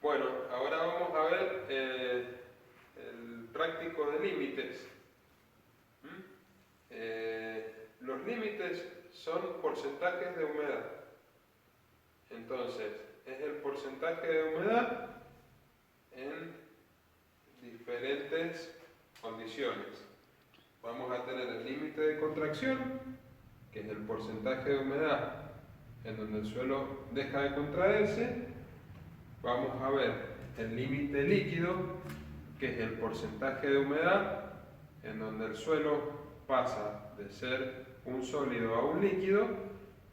Bueno, ahora vamos a ver el práctico de límites. Los límites son porcentajes de humedad. Entonces, es el porcentaje de humedad en diferentes condiciones. Vamos a tener el límite de contracción, que es el porcentaje de humedad en donde el suelo deja de contraerse. Vamos a ver el límite líquido, que es el porcentaje de humedad en donde el suelo pasa de ser un sólido a un líquido.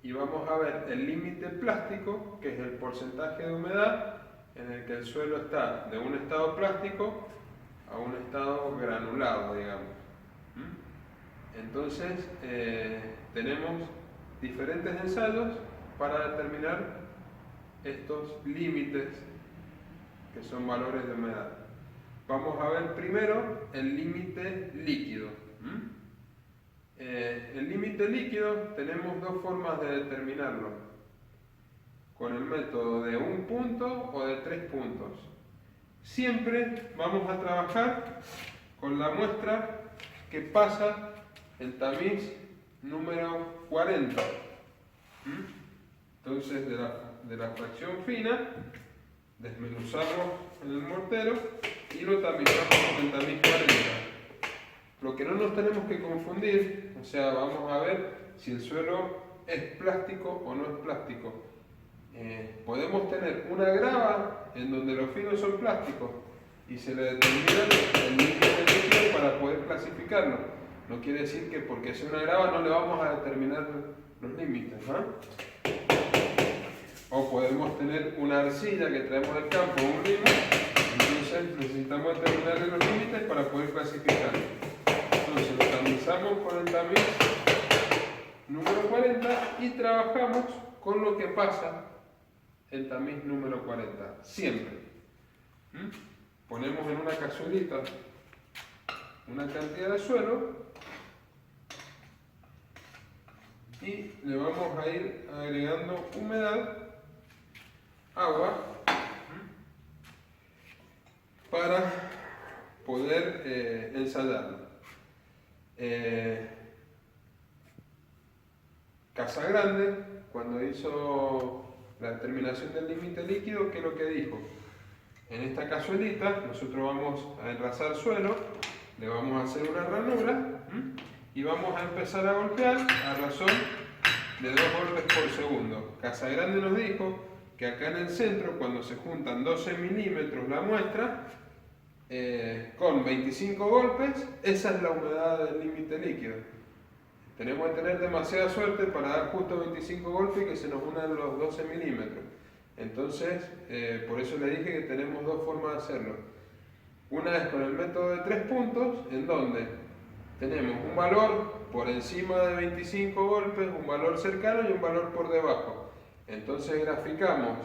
Y vamos a ver el límite plástico, que es el porcentaje de humedad en el que el suelo está de un estado plástico a un estado granulado, digamos. Entonces, tenemos diferentes ensayos para determinar estos límites que son valores de humedad. Vamos a ver primero el límite líquido. El límite líquido tenemos dos formas de determinarlo: con el método de un punto o de 3 puntos. Siempre vamos a trabajar con la muestra que pasa el tamiz número 40. Entonces, de la fracción fina, desmenuzamos en el mortero y lo tamizamos con el tamiz 40. Lo que no nos tenemos que confundir, o sea, vamos a ver si el suelo es plástico o no es plástico. Podemos tener una grava en donde los finos son plásticos y se le determina el límite líquido para poder clasificarlo. No quiere decir que porque sea una grava no le vamos a determinar los límites, ¿no? O podemos tener una arcilla que traemos del campo, un limo, entonces necesitamos determinar los límites para poder clasificarlo. Entonces lo tamizamos con el tamiz número 40 y trabajamos con lo que pasa el tamiz número 40, siempre. Ponemos en una cazuelita una cantidad de suelo y le vamos a ir agregando humedad, agua, para poder ensayarlo. Casagrande, cuando hizo la determinación del límite líquido, ¿qué es lo que dijo? En esta cazuelita nosotros vamos a enrasar suelo, le vamos a hacer una ranura y vamos a empezar a golpear a razón de 2 golpes por segundo. Casagrande nos dijo que acá en el centro, cuando se juntan 12 milímetros la muestra, con 25 golpes, esa es la humedad del límite líquido. Tenemos que tener demasiada suerte para dar justo 25 golpes y que se nos unan los 12 milímetros. Entonces, por eso le dije que tenemos dos formas de hacerlo. Una es con el método de 3 puntos, en donde tenemos un valor por encima de 25 golpes, un valor cercano y un valor por debajo. Entonces graficamos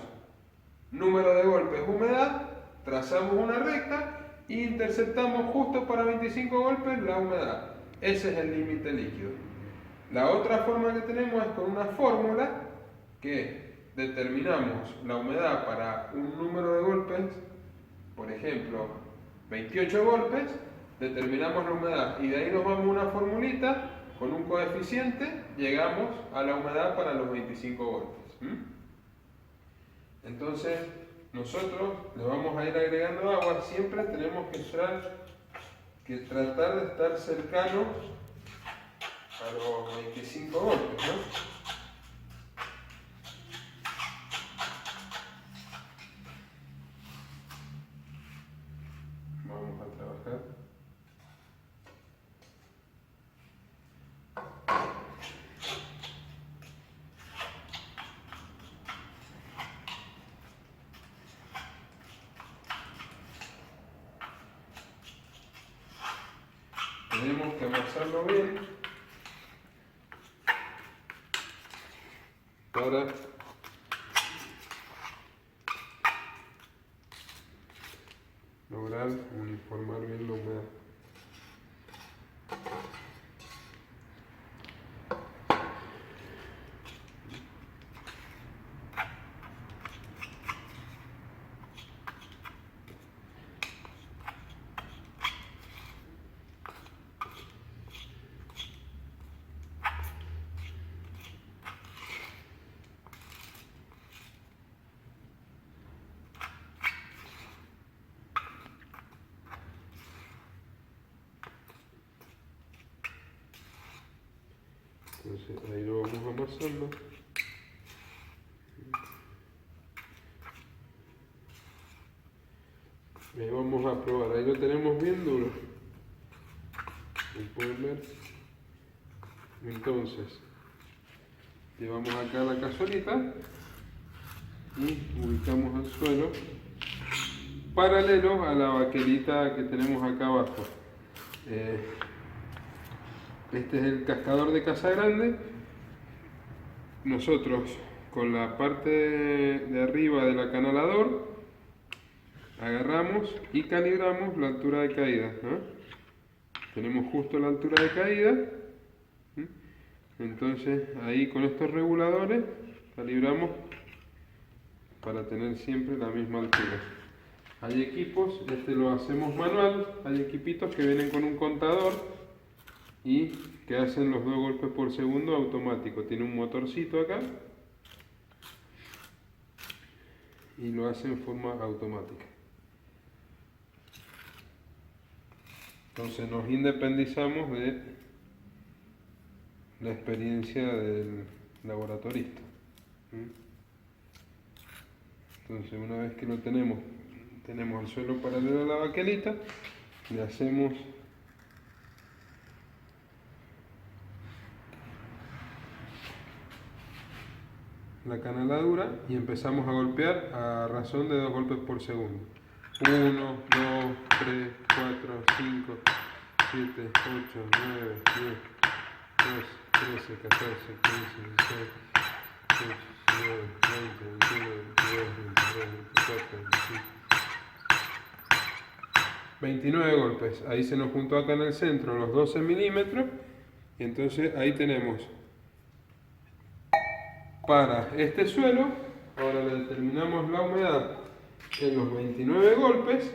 número de golpes, humedad, trazamos una recta e interceptamos justo para 25 golpes la humedad. Ese es el límite líquido. La otra forma que tenemos es con una fórmula que determinamos la humedad para un número de golpes, por ejemplo, 28 golpes, determinamos la humedad y de ahí nos vamos a una formulita con un coeficiente, llegamos a la humedad para los 25 golpes. Entonces, nosotros le vamos a ir agregando agua, siempre tenemos que tratar de estar cercanos a los 25 golpes, ¿no? Vamos a trabajar. Tenemos que amasarlo bien para lograr uniformar bien la humedad. pasando. Ahí vamos a probar, ahí lo tenemos bien duro. ¿Lo pueden ver? Entonces, llevamos acá la cazuelita y ubicamos el suelo paralelo a la baquelita que tenemos acá abajo. Este es el cascador de Casa Grande. Nosotros con la parte de arriba del acanalador agarramos y calibramos la altura de caída, ¿no? Tenemos justo la altura de caída. Entonces ahí con estos reguladores calibramos para tener siempre la misma altura. Hay equipos, este lo hacemos manual, hay equipitos que vienen con un contador y que hacen los 2 golpes por segundo automático. Tiene un motorcito acá y lo hace en forma automática. Entonces nos independizamos de la experiencia del laboratorista. Entonces una vez que lo tenemos el suelo paralelo a la baquelita, le hacemos la canaladura y empezamos a golpear a razón de 2 golpes por segundo. 1, 2, 3, 4, 5, 7, 8, 9, 10, 12, 13, 14, 15, 16, 18, 19, 20, 21, 22, 23, 24, 25. 29 golpes. Ahí se nos juntó acá en el centro los 12 milímetros. Y entonces ahí tenemos para este suelo. Ahora le determinamos la humedad en los 29 golpes.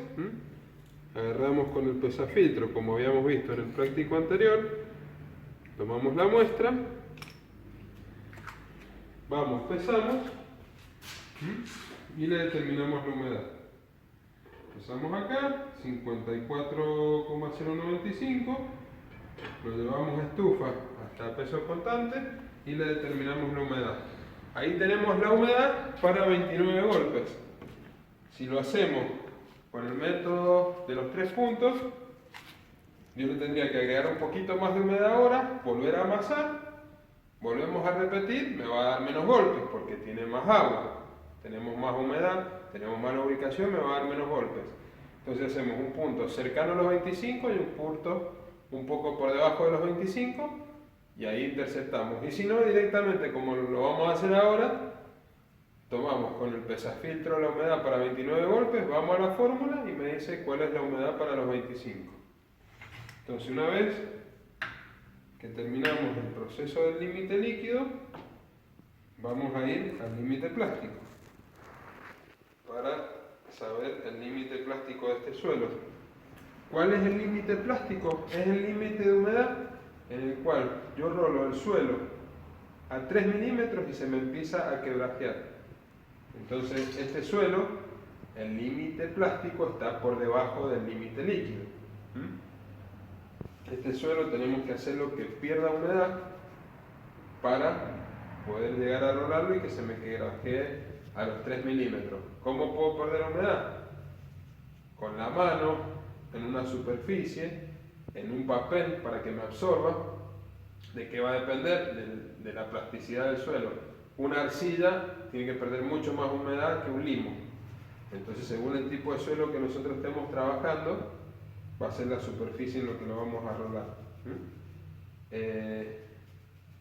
Agarramos con el pesafiltro, como habíamos visto en el práctico anterior. Tomamos la muestra. Vamos, pesamos. Y le determinamos la humedad. Empezamos acá, 54,095, lo llevamos a estufa hasta peso constante y le determinamos la humedad. Ahí tenemos la humedad para 29 golpes. Si lo hacemos con el método de los 3 puntos, yo le tendría que agregar un poquito más de humedad ahora, volver a amasar, volvemos a repetir, me va a dar menos golpes porque tiene más agua. Tenemos más humedad, tenemos más lubricación, me va a dar menos golpes. Entonces hacemos un punto cercano a los 25 y un punto un poco por debajo de los 25 y ahí interceptamos. Y si no, directamente como lo vamos a hacer ahora, tomamos con el pesafiltro la humedad para 29 golpes, vamos a la fórmula y me dice cuál es la humedad para los 25. Entonces una vez que terminamos el proceso del límite líquido, vamos a ir al límite plástico para saber el límite plástico de este suelo. ¿Cuál es el límite plástico? Es el límite de humedad en el cual yo rolo el suelo a 3 milímetros y se me empieza a quebrajear. Entonces este suelo, el límite plástico está por debajo del límite líquido. Este suelo tenemos que hacerlo que pierda humedad para poder llegar a rolarlo y que se me quebrajee a los 3 milímetros. ¿Cómo puedo perder humedad? Con la mano, en una superficie, en un papel para que me absorba. ¿De qué va a depender? De la plasticidad del suelo. Una arcilla tiene que perder mucho más humedad que un limo. Entonces, según el tipo de suelo que nosotros estemos trabajando, va a ser la superficie en lo que lo vamos a rolar.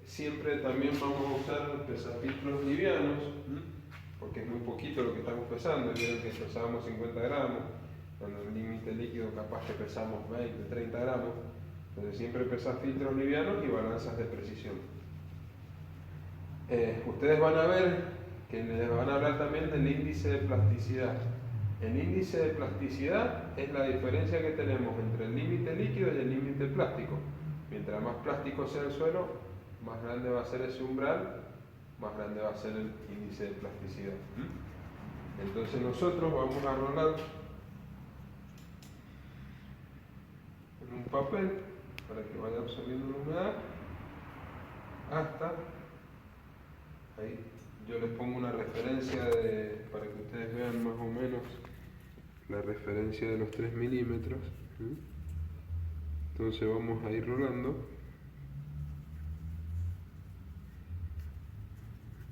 Siempre también vamos a usar pesafiltros livianos, porque es muy poquito lo que estamos pesando. Vieron que pesábamos 50 gramos, cuando en el límite líquido capaz que pesamos 20, 30 gramos. Entonces siempre pesafiltros livianos y balanzas de precisión. Ustedes van a ver que les van a hablar también del índice de plasticidad. El índice de plasticidad es la diferencia que tenemos entre el límite líquido y el límite plástico. Mientras más plástico sea el suelo, más grande va a ser ese umbral, más grande va a ser el índice de plasticidad. Entonces nosotros vamos a rolar en un papel para que vaya absorbiendo la humedad hasta Ahí yo les pongo una referencia para que ustedes vean más o menos la referencia de los 3 milímetros. Entonces vamos a ir rolando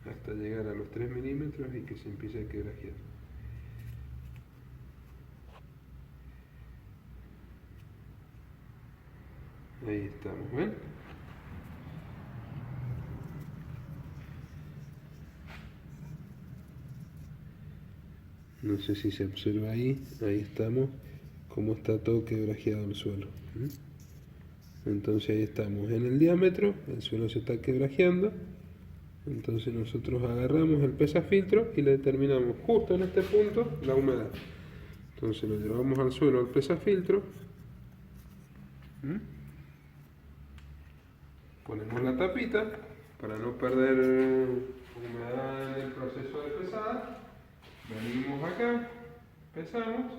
hasta llegar a los 3 milímetros y que se empiece a quebrajear. Ahí estamos, ¿ven? No sé si se observa ahí estamos, cómo está todo quebrajeado el suelo. Entonces ahí estamos en el diámetro, el suelo se está quebrajeando, entonces nosotros agarramos el pesafiltro y le determinamos justo en este punto la humedad. Entonces lo llevamos al suelo al pesafiltro, ponemos la tapita para no perder humedad en el proceso de pesada. Venimos acá, pesamos,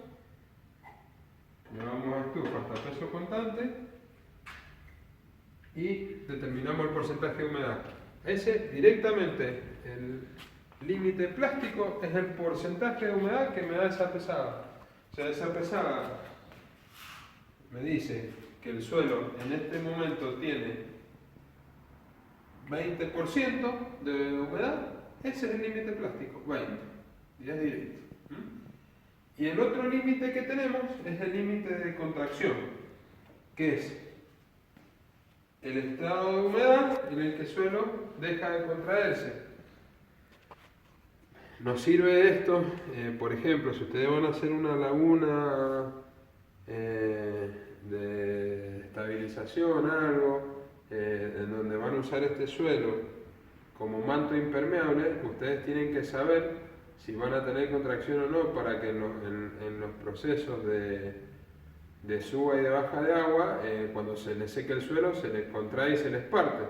llevamos a estufa hasta peso constante y determinamos el porcentaje de humedad. Ese directamente, el límite plástico es el porcentaje de humedad que me da esa pesada. O sea, esa pesada me dice que el suelo en este momento tiene 20% de humedad, ese es el límite plástico, 20. Y es directo. Y el otro límite que tenemos es el límite de contracción, que es el estado de humedad en el que el suelo deja de contraerse. Nos sirve esto, por ejemplo, si ustedes van a hacer una laguna de estabilización, algo, en donde van a usar este suelo como manto impermeable, ustedes tienen que saber si van a tener contracción o no, para que en los procesos de suba y de baja de agua, cuando se les seque el suelo, se les contrae y se les parte.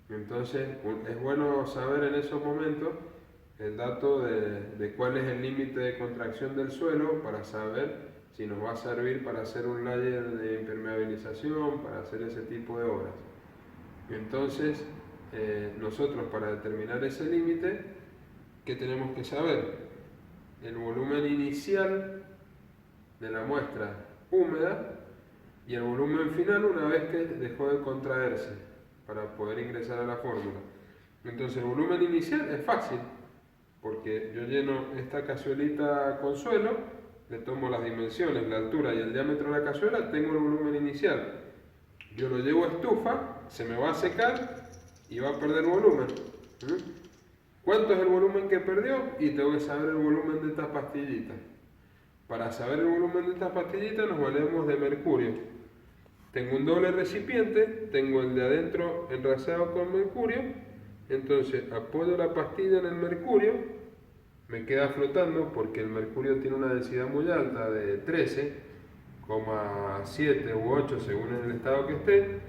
Entonces es bueno saber en esos momentos el dato de cuál es el límite de contracción del suelo, para saber si nos va a servir para hacer un layer de impermeabilización, para hacer ese tipo de obras. Entonces nosotros, para determinar ese límite, ¿qué tenemos que saber? El volumen inicial de la muestra húmeda y el volumen final una vez que dejó de contraerse, para poder ingresar a la fórmula. Entonces el volumen inicial es fácil, porque yo lleno esta cazuelita con suelo, le tomo las dimensiones, la altura y el diámetro de la cazuela, tengo el volumen inicial. Yo lo llevo a estufa, se me va a secar y va a perder volumen. ¿Cuánto es el volumen que perdió? Y tengo que saber el volumen de esta pastillita. Para saber el volumen de esta pastillita nos valemos de mercurio. Tengo un doble recipiente, tengo el de adentro enrasado con mercurio, entonces apoyo la pastilla en el mercurio, me queda flotando porque el mercurio tiene una densidad muy alta de 13,7 u 8 según el estado que esté,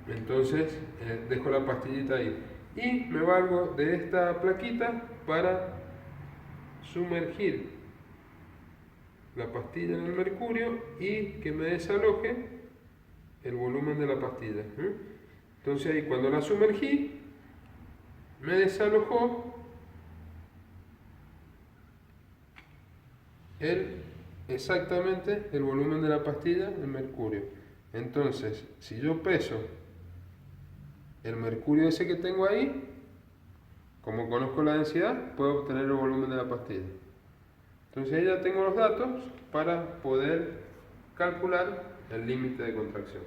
entonces dejo la pastillita ahí. Y me valgo de esta plaquita para sumergir la pastilla en el mercurio y que me desaloje el volumen de la pastilla. Entonces ahí, cuando la sumergí, me desalojó exactamente el volumen de la pastilla en mercurio. Entonces, si yo peso el mercurio ese que tengo ahí, como conozco la densidad, puedo obtener el volumen de la pastilla. Entonces ahí ya tengo los datos para poder calcular el límite de contracción.